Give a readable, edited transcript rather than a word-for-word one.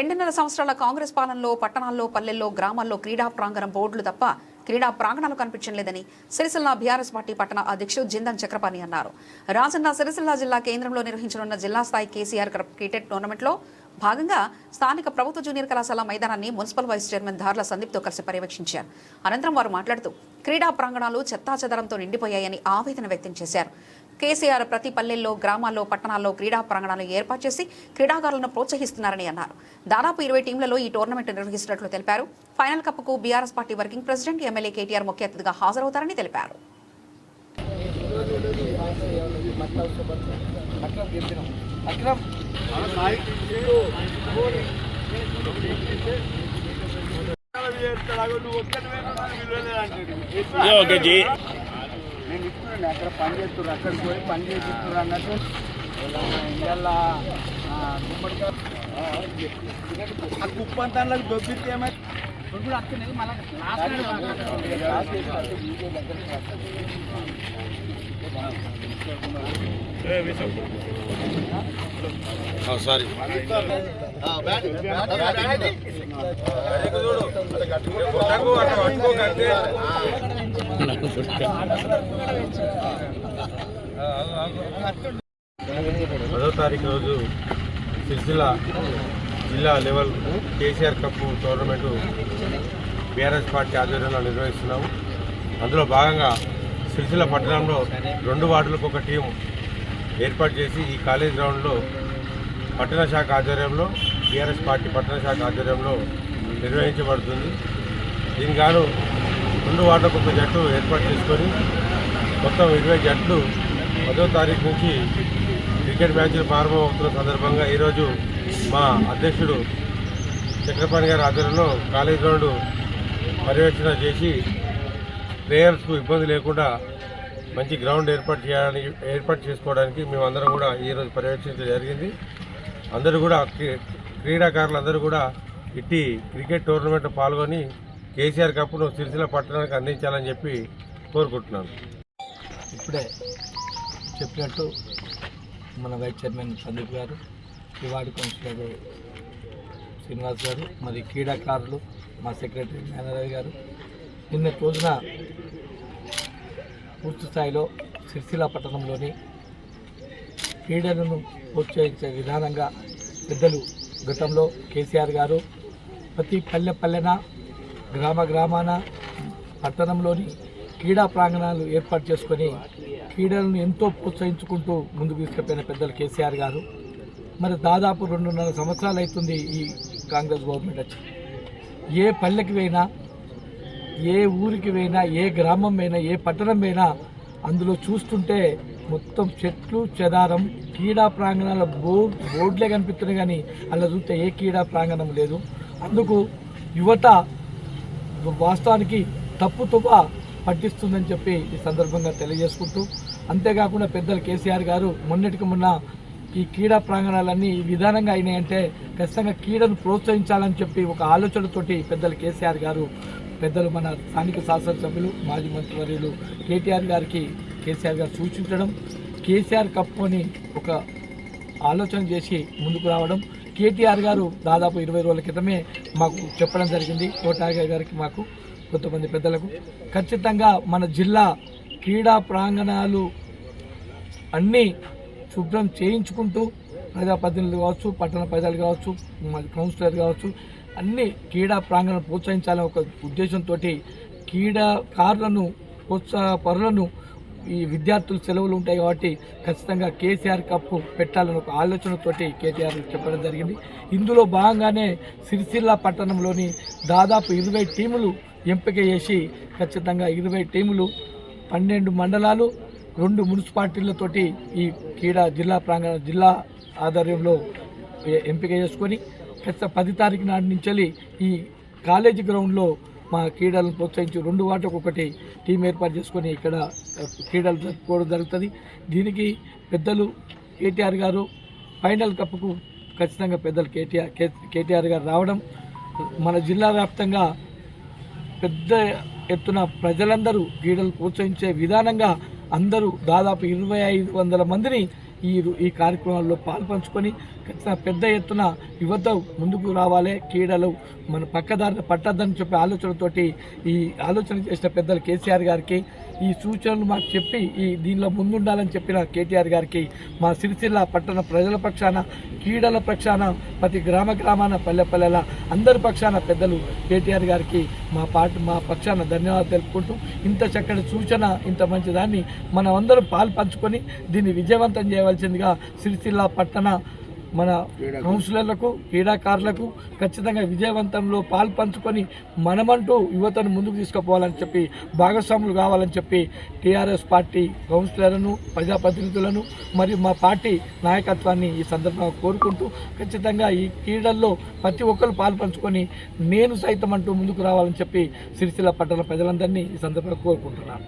2.5 సంవత్సరాల కాంగ్రెస్ పాలనలో పట్టణాల్లో, పల్లెల్లో, గ్రామాల్లో క్రీడా ప్రాంగణం బోర్డులు తప్ప క్రీడా ప్రాంగణాలు కనిపించలేదని సిరిసిల్ల బీఆర్ఎస్ పార్టీ పట్టణ అధ్యక్షుడు జిందం చక్రపాణి అన్నారు. రాజన్న సిరిసిల్ల జిల్లా కేంద్రంలో నిర్వహించనున్న జిల్లా స్థాయి కేసీఆర్ క్రికెట్ టోర్నమెంట్లో భాగంగా స్థానిక ప్రభుత్వ జూనియర్ కళాశాల మైదానాన్ని మున్సిపల్ వైస్ చైర్మన్ ధార్ల సందీప్తో కలిసి పర్యవేక్షించారు. అనంతరం వారు మాట్లాడుతూ క్రీడా ప్రాంగణాలు చెత్తాచెదరంతో నిండిపోయాయని ఆవేదన వ్యక్తం చేశారు. కేసీఆర్ ప్రతి పల్లెల్లో, గ్రామాల్లో, పట్టణాల్లో క్రీడా ప్రాంగణాలు ఏర్పాటు చేసి క్రీడాకారులను ప్రోత్సహిస్తున్నారని అన్నారు. దాదాపు 20 టీంలలో ఈ టోర్నమెంట్ నిర్వహిస్తున్నట్లు తెలిపారు. ఫైనల్ కప్కు BRS party working president MLA KTR ముఖ్య అతిథిగా హాజరవుతారని తెలిపారు. నేను ఇస్తున్నాను అక్కడ పని చేస్తున్నారు, అక్కడికి పోయి పని చేస్తున్నారు అన్నట్టు ఇలా గుమ్మడికాయ ఆ కుప్పంతాలకు దొబ్బితే ఏమైతే సారీ పదో తారీఖు రోజు సిరిసిల్ల జిల్లా level KCR cup tournament BRS party ఆధ్వర్యంలో నిర్వహిస్తున్నాము. అందులో భాగంగా సిరిసిల్ల పట్టణంలో 2 వార్డులకు ఒక టీం ఏర్పాటు చేసి ఈ కాలేజ్ గ్రౌండ్లో పట్టణ శాఖ ఆధ్వర్యంలో బీఆర్ఎస్ పార్టీ పట్టణ శాఖ ఆధ్వర్యంలో నిర్వహించబడుతుంది. దీనికి గాను 2 వార్డులకు ఒక జట్టు ఏర్పాటు చేసుకొని మొత్తం 20 జట్లు 10వ తారీఖు నుంచి క్రికెట్ మ్యాచ్లు ప్రారంభమవుతున్న సందర్భంగా ఈరోజు మా అధ్యక్షుడు చక్రపాణి గారి ఆధ్వర్యంలో కాలేజ్ గ్రౌండ్ పర్యవేక్షణ చేసి ప్లేయర్స్కు ఇబ్బంది లేకుండా మంచి గ్రౌండ్ ఏర్పాటు చేసుకోవడానికి మేమందరం కూడా ఈరోజు పర్యవేక్షించడం జరిగింది. అందరూ కూడా క్రీడాకారులందరూ కూడా ఇట్టి క్రికెట్ టోర్నమెంట్లో పాల్గొని కేసీఆర్ కప్ను సిరిసిల్ల పట్టణానికి అందించాలని చెప్పి కోరుకుంటున్నాను. ఇప్పుడే చెప్పినట్టు మన వైస్ చైర్మన్ సందీప్ గారు, వార్డు కౌన్సిలర్ శ్రీనివాస్ గారు, మరి క్రీడాకారులు మా సెక్రటరీ మేనరావు గారు నిన్నటి రోజున పూర్తి స్థాయిలో సిరిసిల్ల పట్టణంలోని క్రీడలను ప్రోత్సహించే విధానంగా పెద్దలు గతంలో కేసీఆర్ గారు ప్రతి పల్లెన గ్రామాన పట్టణంలోని క్రీడా ప్రాంగణాలు ఏర్పాటు చేసుకొని క్రీడలను ఎంతో ప్రోత్సహించుకుంటూ ముందుకు తీసుకుపోయిన పెద్దలు కేసీఆర్ గారు మరి దాదాపు 2.5 సంవత్సరాలు అవుతుంది ఈ కాంగ్రెస్ గవర్నమెంట్ వచ్చి. ఏ పల్లెకి పోయినా, ఏ ఊరికి పోయినా, ఏ గ్రామం పోయినా, ఏ పట్టణం పోయినా అందులో చూస్తుంటే మొత్తం చెట్లు చెదారం, క్రీడా ప్రాంగణాల బోర్డులే కనిపిస్తున్నాయి కానీ అలా చూస్తే ఏ క్రీడా ప్రాంగణం లేదు. అందుకు యువత వాస్తవానికి తప్పుతువ పట్టిస్తుందని చెప్పి ఈ సందర్భంగా తెలియజేసుకుంటూ, అంతేకాకుండా పెద్దలు కేసీఆర్ గారు మొన్నటికి మొన్న ఈ క్రీడా ప్రాంగణాలన్నీ ఈ విధానంగా అయినాయంటే ఖచ్చితంగా క్రీడను ప్రోత్సహించాలని చెప్పి ఒక ఆలోచనతోటి పెద్దలు కేసీఆర్ గారు, పెద్దలు మన స్థానిక శాసనసభ్యులు మాజీ మంత్రివర్యులు కేటీఆర్ గారికి కేసీఆర్ గారు సూచించడం, కేసీఆర్ కప్ అని ఒక ఆలోచన చేసి ముందుకు రావడం, కేటీఆర్ గారు దాదాపు 20 రోజుల క్రితమే మాకు చెప్పడం జరిగింది. కోటాగా గారికి, మాకు కొంతమంది పెద్దలకు ఖచ్చితంగా మన జిల్లా క్రీడా ప్రాంగణాలు అన్నీ శుభ్రం చేయించుకుంటూ ప్రజాప్రతినిధులు కావచ్చు, పట్టణ ప్రజలు కావచ్చు, కౌన్సిలర్ కావచ్చు, అన్ని క్రీడా ప్రాంగణం ప్రోత్సహించాలని ఒక ఉద్దేశంతో క్రీడాకారులను పరులను ఈ విద్యార్థులు సెలవులు ఉంటాయి కాబట్టి ఖచ్చితంగా కేసీఆర్ కప్ పెట్టాలని ఒక ఆలోచనతోటి కేటీఆర్ చెప్పడం జరిగింది. ఇందులో భాగంగానే సిరిసిల్ల పట్టణంలోని దాదాపు 20 టీములు ఎంపిక చేసి ఖచ్చితంగా 20 టీములు 12 మండలాలు 2 మున్సిపాలిటీలతోటి ఈ జిల్లా ఆధ్వర్యంలో ఎంపిక చేసుకొని ఖచ్చితంగా 10 తారీఖు నాటి నుంచి ఈ కాలేజీ గ్రౌండ్లో మా క్రీడలను ప్రోత్సహించి 2 వాటికి ఒకటి టీం ఏర్పాటు చేసుకొని ఇక్కడ క్రీడలు జరుపుకోవడం జరుగుతుంది. దీనికి పెద్దలు కేటీఆర్ గారు ఫైనల్ కప్కు ఖచ్చితంగా పెద్దలు కేటీఆర్ గారు రావడం, మన జిల్లా వ్యాప్తంగా పెద్ద ఎత్తున ప్రజలందరూ క్రీడలు ప్రోత్సహించే విధానంగా అందరూ దాదాపు 2500 మందిని ఈ కార్యక్రమాల్లో పాల్పంచుకొని ఖచ్చితంగా పెద్ద ఎత్తున యువత ముందుకు రావాలి, క్రీడలు మన పక్కదారిని పట్టద్దని చెప్పే ఆలోచనతోటి ఈ ఆలోచన చేసిన పెద్దలు కేసీఆర్ గారికి ఈ సూచనలు మాకు చెప్పి దీనిలో ముందుండాలని చెప్పిన కేటీఆర్ గారికి మా సిరిసిల్ల పట్టణ ప్రజల పక్షాన, క్రీడల పక్షాన, ప్రతి గ్రామాన పల్లెల అందరి పక్షాన పెద్దలు కేటీఆర్ గారికి మా పక్షాన ధన్యవాదాలు తెలుపుకుంటూ ఇంత చక్కటి సూచన, ఇంత మంచి దాన్ని మనం అందరం పాలు పంచుకొని దీన్ని విజయవంతం చేయవలసిందిగా సిరిసిల్ల పట్టణ మన కౌన్సిలర్లకు, క్రీడాకారులకు ఖచ్చితంగా విజయవంతంలో పాలు పంచుకొని మనమంటూ యువతను ముందుకు తీసుకుపోవాలని చెప్పి, భాగస్వాములు కావాలని చెప్పి టీఆర్ఎస్ పార్టీ కౌన్సిలర్లను, ప్రజాప్రతినిధులను మరియు మా పార్టీ నాయకత్వాన్ని ఈ సందర్భంగా కోరుకుంటూ ఖచ్చితంగా ఈ క్రీడల్లో ప్రతి ఒక్కరు పాలు పంచుకొని నేను సైతం అంటూ ముందుకు రావాలని చెప్పి సిరిసిల్ల పట్టణ ప్రజలందరినీ ఈ సందర్భంగా కోరుకుంటున్నాను.